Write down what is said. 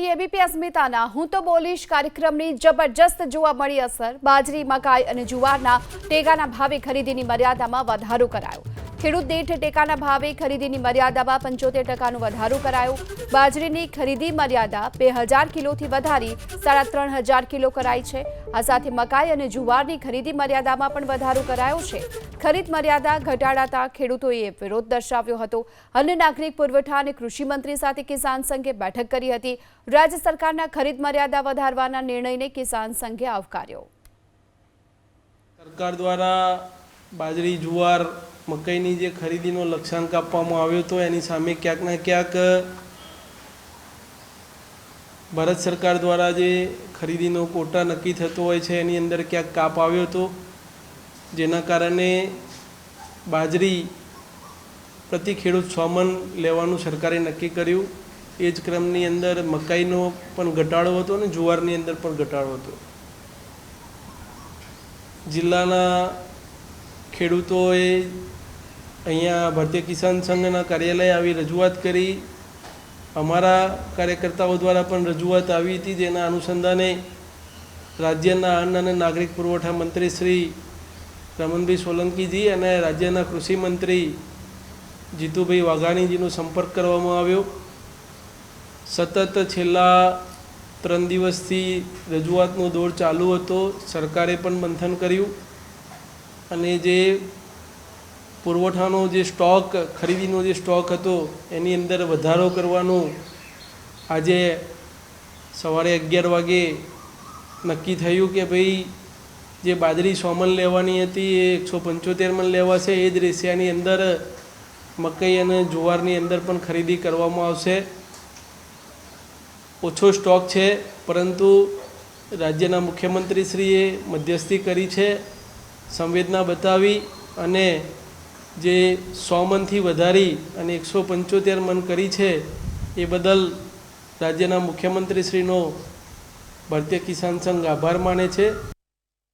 કરી એબીપી અસ્મિતાના હું તો બોલીશ કાર્યક્રમની જબરજસ્ત જોવા મળી અસર। બાજરી, મકાઈ અને જુવારના ટેકાના ભાવે ખરીદીની મર્યાદામાં વધારો કરાયો। ખેડૂત દીઠ ટેકાના ભાવે ખરીદીની મર્યાદામાં 75% વધારો કરાયો। બાજરીની ખરીદી મર્યાદા 2000 કિલોથી વધારી 3500 કિલો કરાઈ છે। આ સાથે મકાઈ અને જુવારની ખરીદી મર્યાદામાં પણ વધારો કરાયો છે। ખરીદ મર્યાદા ઘટાડાતા ખેડૂતોએ વિરોધ દર્શાવ્યો હતો। અન્ય નાગરિક પુરવઠા અને કૃષિ મંત્રી સાથે કિસાન સંઘે બેઠક કરી હતી। રાજ્ય સરકારના ખરીદ મર્યાદા વધારવાના નિર્ણયને કિસાન સંઘે આવકાર્યો। સરકાર દ્વારા બાજરી, જુવાર, મકાઈની જે ખરીદીનો લક્ષ્યાંક આપવામાં આવ્યો હતો એની સામે ક્યાંક ને ક્યાંક ભારત સરકાર દ્વારા જે ખરીદીનો કોટા નક્કી થતો હોય છે એની અંદર ક્યાંક કાપ આવ્યો હતો, જેના કારણે બાજરી પ્રતિ ખેડૂત 100 મણ લેવાનું સરકારે નક્કી કર્યું। એ જ ક્રમની અંદર મકાઈનો પણ ઘટાડો હતો અને જુવારની અંદર પણ ઘટાડો હતો। જિલ્લાના ખેડૂતોએ અહીંયા ભારતીય કિસાન સંઘના કાર્યાલય આવી રજૂઆત કરી। અમારા કાર્યકર્તાઓ દ્વારા પણ રજૂઆત આવી હતી, જેના અનુસંધાને રાજ્યના અન્ન અને નાગરિક પુરવઠા મંત્રી શ્રી રમણભાઈ સોલંકીજી અને રાજ્યના કૃષિ મંત્રી જીતુભાઈ વાઘાણીજીનો સંપર્ક કરવામાં આવ્યો। સતત છેલ્લા 3 દિવસથી રજૂઆતનો દોર ચાલુ હતો। સરકારે પણ મંથન કર્યું અને જે પુરવઠાનો જે સ્ટોક, ખરીદીનો જે સ્ટોક હતો એની અંદર વધારો કરવાનું આજે સવારે 11 વાગે નક્કી થયું કે ભાઈ જે બાજરી 100 મણ લેવાની હતી એ 175 મણ લેવાશે। એ જ રેશિયાની અંદર મકાઈ અને જુવારની અંદર પણ ખરીદી કરવામાં આવશે। ઓછો સ્ટોક છે, પરંતુ રાજ્યના મુખ્યમંત્રીશ્રીએ મધ્યસ્થી કરી છે, સંવેદના બતાવી અને જે 100 મણથી વધારી અને 175 મણ કરી છે એ બદલ રાજ્યના મુખ્યમંત્રીશ્રીનો ભારતીય કિસાન સંઘ આભાર માને છે।